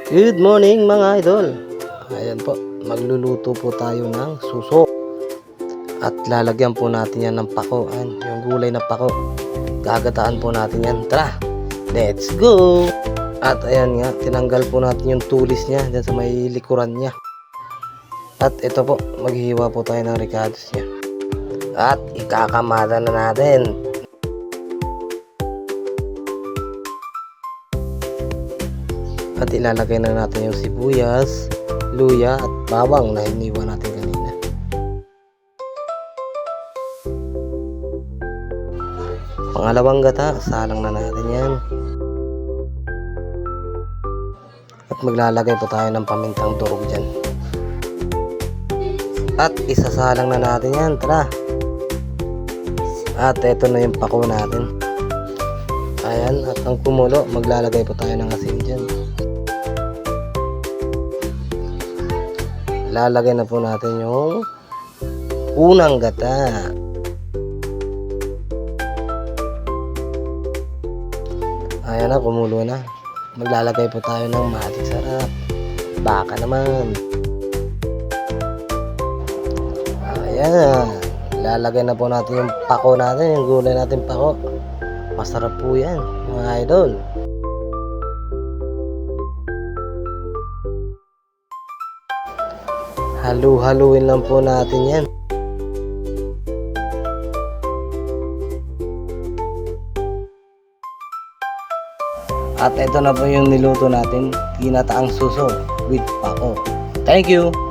Good morning mga idol. Ayan po, magluluto po tayo ng suso. At lalagyan po natin yan ng pako. Ayan, yung gulay na pako. Gagataan po natin yan. Tara, let's go! At ayan nga, tinanggal po natin yung tulis niya dyan sa may likuran niya. At ito po, maghihiwa po tayo ng ricados niya. At ikakamada na natin. At ilalagay na natin yung sibuyas, luya at bawang na iniwan natin kanina. Pangalawang gata, salang na natin yan. At maglalagay po tayo ng pamintang durog dyan. At isasalang na natin yan, tara. At eto na yung pako natin. Ayan, at ang kumulo, maglalagay po tayo ng asin dyan. Lalagay na po natin yung unang gata. Ayan na, kumulo na. Maglalagay po tayo ng magic sarap. Baka naman. Ayan. Lalagay na po natin yung pako natin, yung gulay natin pako. Masarap po yan, mga idol. Halu-haluin lang po natin yan. At ito na po yung niluto natin, ginataang suso with pako. Thank you!